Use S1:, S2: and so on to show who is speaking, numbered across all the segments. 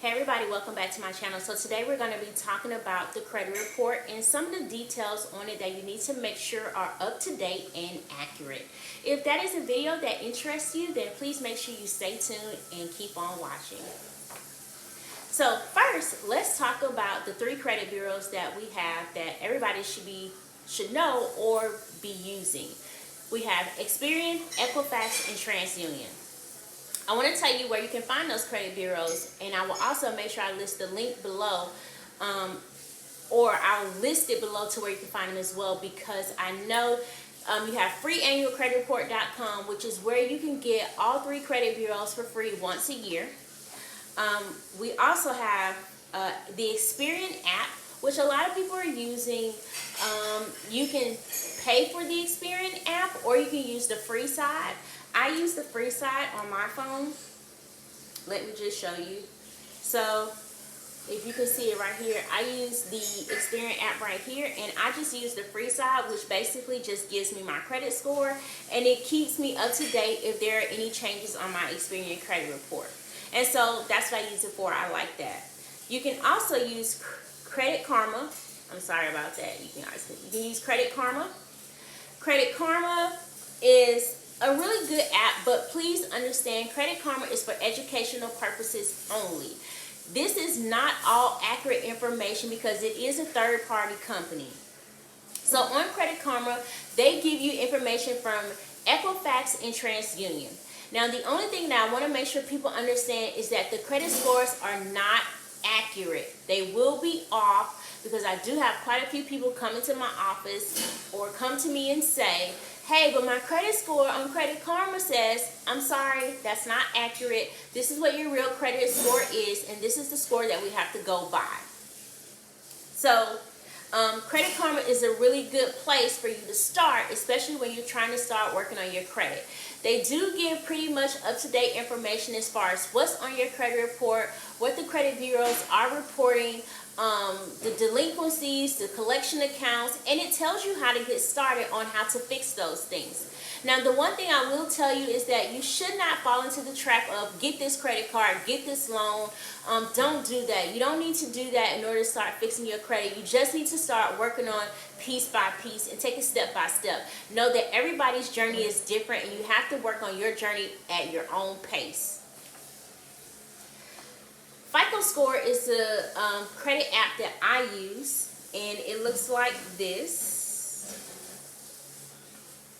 S1: Hey everybody, welcome back to my channel. So today we're going to be talking about the credit report and some of the details on it that you need to make sure are up to date and accurate. If that is a video that interests you, then please make sure you stay tuned and keep on watching. So first, let's talk about the 3 credit bureaus that we have that everybody should know or be using. We have Experian, Equifax, and TransUnion. I want to tell you where you can find those credit bureaus, and I will also make sure I list the link below, or I'll list it below to where you can find them as well, because I know you have freeannualcreditreport.com, which is where you can get all 3 credit bureaus for free once a year. We also have the Experian app, which a lot of people are using. You can pay for the Experian app, or you can use the free side. I use the free side on my phone. Let me just show you. So if you can see it right here, I use the Experian app right here, and I just use the free side, which basically just gives me my credit score, and it keeps me up to date if there are any changes on my Experian credit report. And so that's what I use it for. I like that. You can also use Credit Karma. I'm sorry about that. You can use Credit Karma. Credit Karma is a really good app, but please understand, Credit Karma is for educational purposes only. This is not all accurate information because it is a third-party company. So on Credit Karma, they give you information from Equifax and TransUnion. Now, the only thing that I want to make sure people understand is that the credit scores are not accurate. They will be off, because I do have quite a few people come into my office or come to me and say, hey, but my credit score on Credit Karma says, I'm sorry, that's not accurate. This is what your real credit score is, and this is the score that we have to go by. So Credit Karma is a really good place for you to start, especially when you're trying to start working on your credit. They do give pretty much up-to-date information as far as what's on your credit report, what the credit bureaus are reporting, the delinquencies, the collection accounts, and it tells you how to get started on how to fix those things. Now, the one thing I will tell you is that you should not fall into the trap of get this credit card, get this loan. Don't do that. You don't need to do that in order to start fixing your credit. You just need to start working on piece by piece and take it step by step. Know that everybody's journey is different, and you have to work on your journey at your own pace. FICO Score is a credit app that I use, and it looks like this.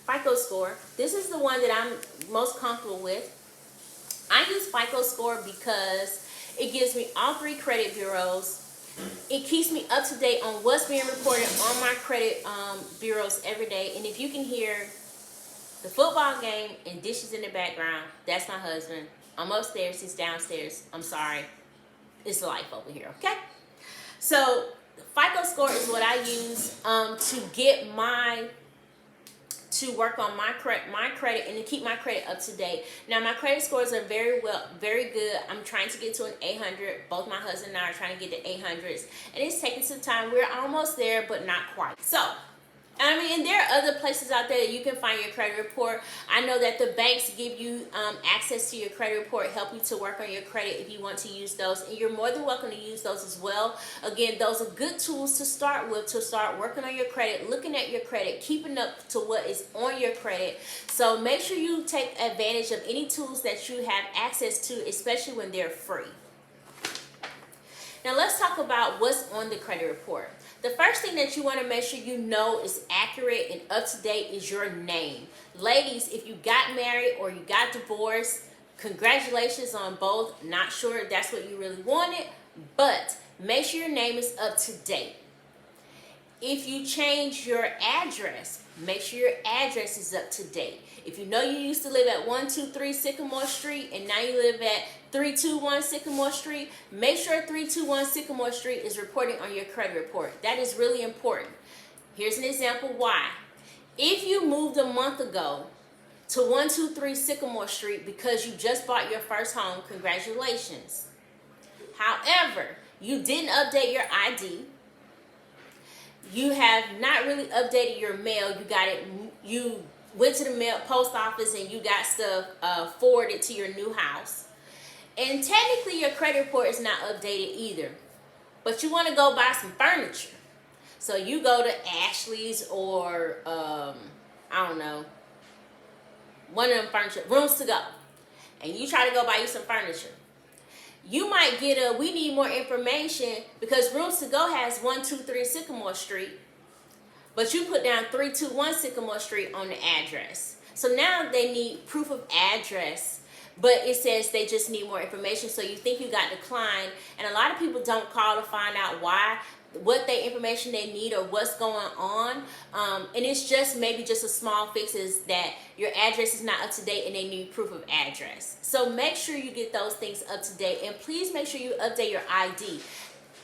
S1: FICO Score. This is the one that I'm most comfortable with. I use FICO Score because it gives me all 3 credit bureaus. It keeps me up to date on what's being reported on my credit bureaus every day. And if you can hear the football game and dishes in the background, that's my husband. I'm upstairs, he's downstairs. I'm sorry. It's life over here, okay? So FICO Score is what I use to get to work on my credit and to keep my credit up to date. Now, my credit scores are very good. I'm trying to get to an 800. Both my husband and I are trying to get to 800s, and it's taking some time. We're almost there, but not quite. So, I mean, and there are other places out there that you can find your credit report. I know that the banks give you access to your credit report, help you to work on your credit if you want to use those. And you're more than welcome to use those as well. Again, those are good tools to start with, to start working on your credit, looking at your credit, keeping up to what is on your credit. So make sure you take advantage of any tools that you have access to, especially when they're free. Now let's talk about what's on the credit report. The first thing that you want to make sure you know is accurate and up to date is your name. Ladies, if you got married or you got divorced, congratulations on both. Not sure if that's what you really wanted, but make sure your name is up to date. If you change your address, make sure your address is up to date. If you know you used to live at 123 Sycamore Street and now you live at 321 Sycamore Street, make sure 321 Sycamore Street is reporting on your credit report. That is really important. Here's an example why. If you moved a month ago to 123 Sycamore Street because you just bought your first home, congratulations. However, you didn't update your ID. You have not really updated your mail. You went to the post office and you got stuff forwarded to your new house. And technically your credit report is not updated either. But you want to go buy some furniture. So you go to Ashley's or, I don't know, one of them furniture, Rooms to Go. And you try to go buy you some furniture. You might get a, we need more information because Rooms to Go has 123 Sycamore Street. But you put down 321 Sycamore Street on the address. So now they need proof of address. But it says they just need more information, so you think you got declined. And a lot of people don't call to find out why, what the information they need or what's going on. And it's just maybe just a small fix is that your address is not up to date and they need proof of address. So make sure you get those things up to date. And please make sure you update your ID.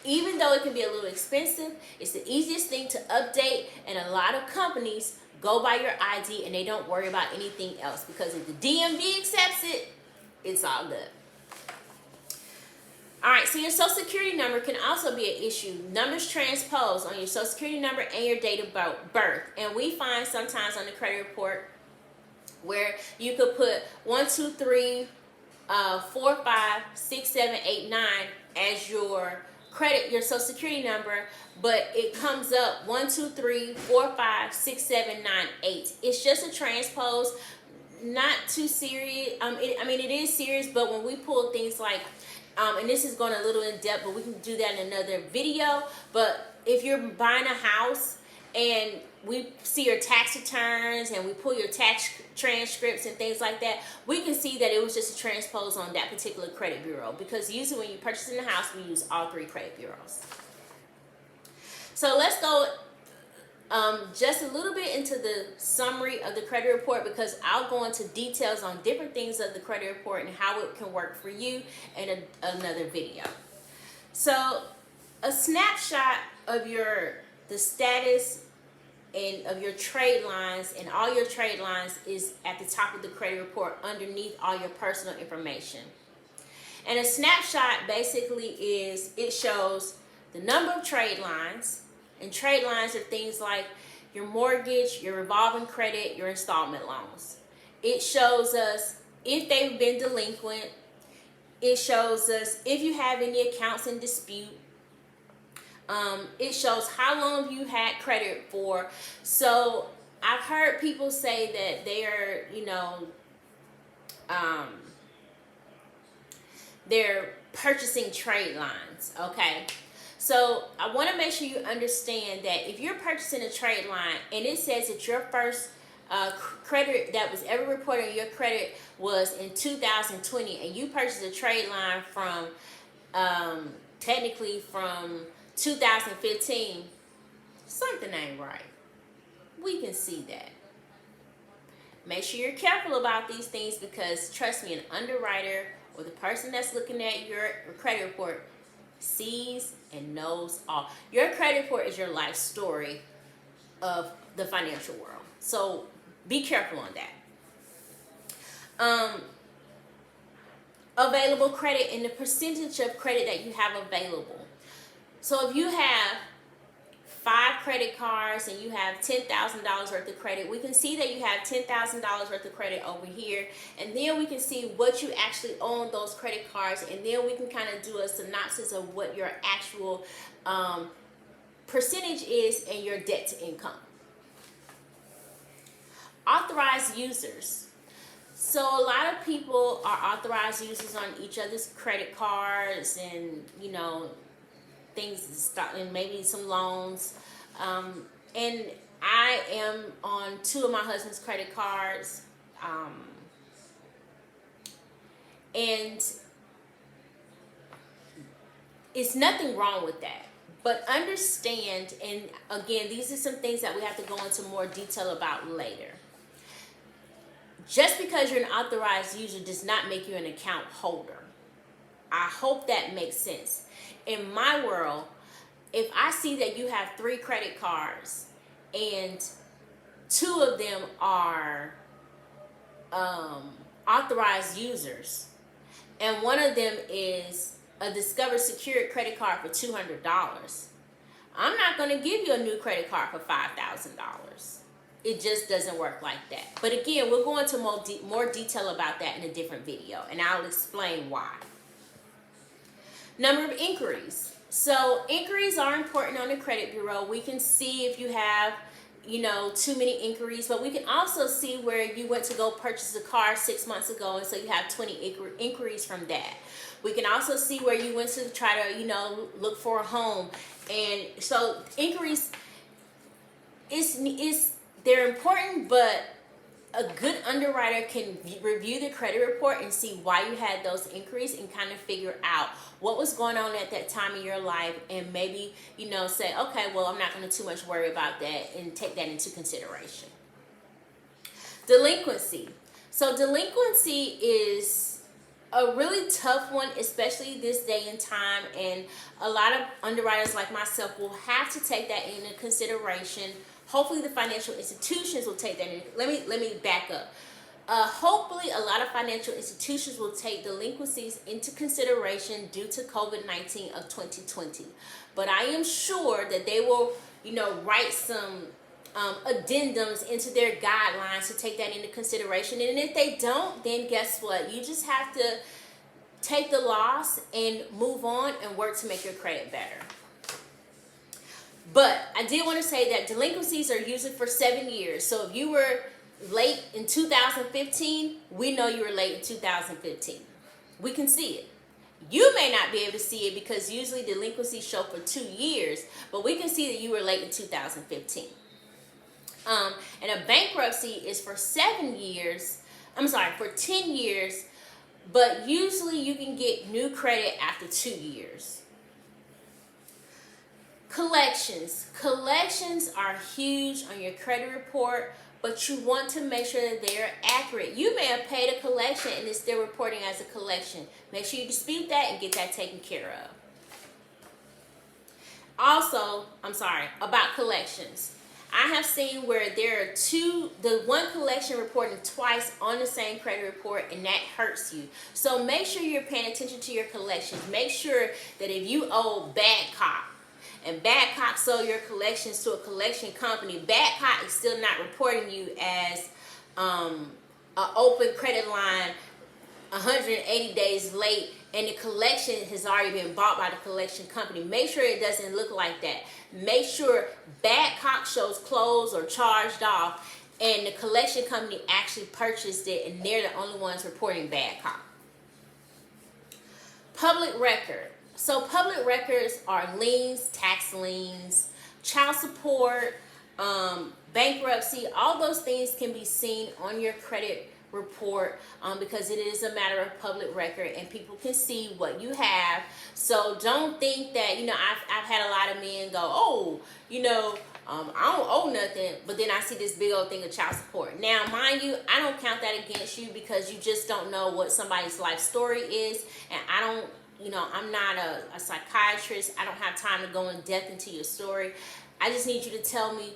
S1: Even though it can be a little expensive, it's the easiest thing to update. And a lot of companies go by your ID and they don't worry about anything else. Because if the DMV accepts it, it's all good. All right, so your social security number can also be an issue. Numbers transpose on your social security number and your date of birth. And we find sometimes on the credit report where you could put 1, 2, 3, 4, 5, 6, 7, 8, 9 as your credit, your social security number, but it comes up 1, 2, 3, 4, 5, 6, 7, 9, 8. It's just a transpose. Not too serious. It is serious, but when we pull things like, and this is going a little in depth, but we can do that in another video. But if you're buying a house and we see your tax returns and we pull your tax transcripts and things like that, we can see that it was just a transpose on that particular credit bureau. Because usually when you purchase in the house, we use all 3 credit bureaus. So let's go just a little bit into the summary of the credit report, because I'll go into details on different things of the credit report and how it can work for you in another video. So a snapshot of the status and of your trade lines, and all your trade lines is at the top of the credit report underneath all your personal information. And a snapshot basically is, it shows the number of trade lines. And trade lines are things like your mortgage, your revolving credit, your installment loans. It shows us if they've been delinquent. It shows us if you have any accounts in dispute. It shows how long you had credit for. So I've heard people say that they're, they're purchasing trade lines, okay? So I want to make sure you understand that if you're purchasing a trade line and it says that your first credit that was ever reported on your credit was in 2020, and you purchased a trade line from technically from 2015, something ain't right. We can see that. Make sure you're careful about these things, because trust me, an underwriter or the person that's looking at your credit report sees and knows all. Your credit report is your life story of the financial world. So be careful on that. Available credit and the percentage of credit that you have available. So if you have 5 credit cards and you have $10,000 worth of credit, we can see that you have $10,000 worth of credit over here, and then we can see what you actually own those credit cards, and then we can kind of do a synopsis of what your actual percentage is and your debt to income. Authorized users. So a lot of people are authorized users on each other's credit cards, and things, and maybe some loans. And I am on 2 of my husband's credit cards. And it's nothing wrong with that. But understand, and again, these are some things that we have to go into more detail about later. Just because you're an authorized user does not make you an account holder. I hope that makes sense. In my world, if I see that you have 3 credit cards and 2 of them are authorized users, and one of them is a Discover Secured credit card for $200, I'm not going to give you a new credit card for $5,000. It just doesn't work like that. But again, we'll go into more detail about that in a different video, and I'll explain why. Number of inquiries. So inquiries are important on the credit bureau. We can see if you have, too many inquiries, but we can also see where you went to go purchase a car 6 months ago, and so you have 20 inquiries from that. We can also see where you went to try to, look for a home. And so inquiries they're important, but a good underwriter can review the credit report and see why you had those inquiries and kind of figure out what was going on at that time in your life, and maybe, say, okay, well, I'm not going to too much worry about that, and take that into consideration. Delinquency. So delinquency is a really tough one, especially this day and time, and a lot of underwriters like myself will have to take that into consideration. Hopefully the financial institutions will take that in. Let me back up. Hopefully a lot of financial institutions will take delinquencies into consideration due to COVID-19 of 2020. But I am sure that they will, write some addendums into their guidelines to take that into consideration. And if they don't, then guess what? You just have to take the loss and move on and work to make your credit better. But I did want to say that delinquencies are usually for 7 years. So if you were late in 2015, we know you were late in 2015. We can see it. You may not be able to see it because usually delinquencies show for 2 years, but we can see that you were late in 2015. And a bankruptcy is for 7 years. For 10 years, but usually you can get new credit after 2 years. Collections. Collections are huge on your credit report, but you want to make sure that they are accurate. You may have paid a collection and it's still reporting as a collection. Make sure you dispute that and get that taken care of. Also, about collections. I have seen where there are the one collection reporting twice on the same credit report, and that hurts you. So make sure you're paying attention to your collections. Make sure that if you owe Badcock, and Badcock sold your collections to a collection company, Badcock is still not reporting you as an open credit line 180 days late, and the collection has already been bought by the collection company. Make sure it doesn't look like that. Make sure Badcock shows closed or charged off, and the collection company actually purchased it, and they're the only ones reporting Badcock. Public record. So public records are liens, tax liens, child support, bankruptcy. All those things can be seen on your credit report because it is a matter of public record and people can see what you have. So don't think that, I've had a lot of men go, I don't owe nothing, but then I see this big old thing of child support. Now, mind you, I don't count that against you because you just don't know what somebody's life story is, and I'm not a psychiatrist. I don't have time to go in depth into your story. I just need you to tell me,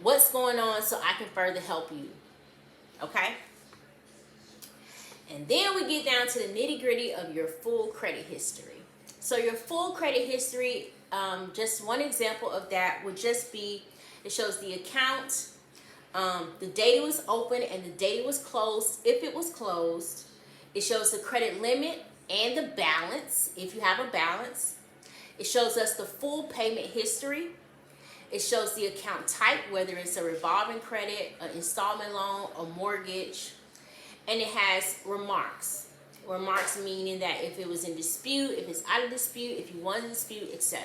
S1: what's going on so I can further help you. Okay? And then we get down to the nitty-gritty of your full credit history. So your full credit history, just one example of that would just be, it shows the account, the date it was open and the date it was closed, if it was closed. It shows the credit limit and the balance, if you have a balance. It shows us the full payment history. It shows the account type, whether it's a revolving credit, an installment loan, a mortgage. And it has remarks. Remarks meaning that if it was in dispute, if it's out of dispute, if you won the dispute, etc.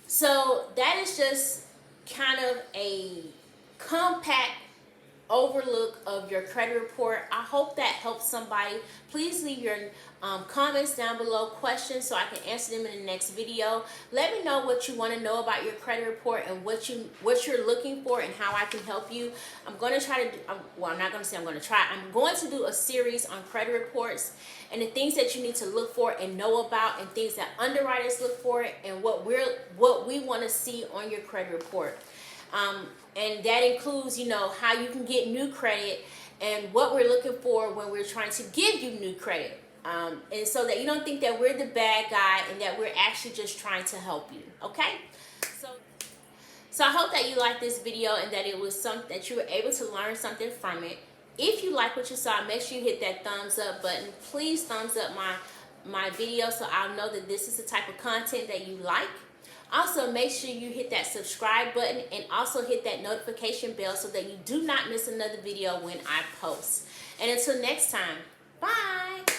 S1: So that is just kind of a compact overlook of your credit report. I hope that helps somebody. Please leave your comments down below, questions, so I can answer them in the next video. Let me know what you want to know about your credit report and what you're looking for and how I can help you. I'm going to try to I'm not going to say I'm going to try. I'm going to do a series on credit reports and the things that you need to look for and know about, and things that underwriters look for, and what we want to see on your credit report. And that includes, how you can get new credit and what we're looking for when we're trying to give you new credit. And so that you don't think that we're the bad guy and that we're actually just trying to help you, okay? So I hope that you liked this video and that it was something that you were able to learn something from it. If you like what you saw, make sure you hit that thumbs up button. Please thumbs up my my video so I'll know that this is the type of content that you like. Also, make sure you hit that subscribe button and also hit that notification bell so that you do not miss another video when I post. And until next time, bye!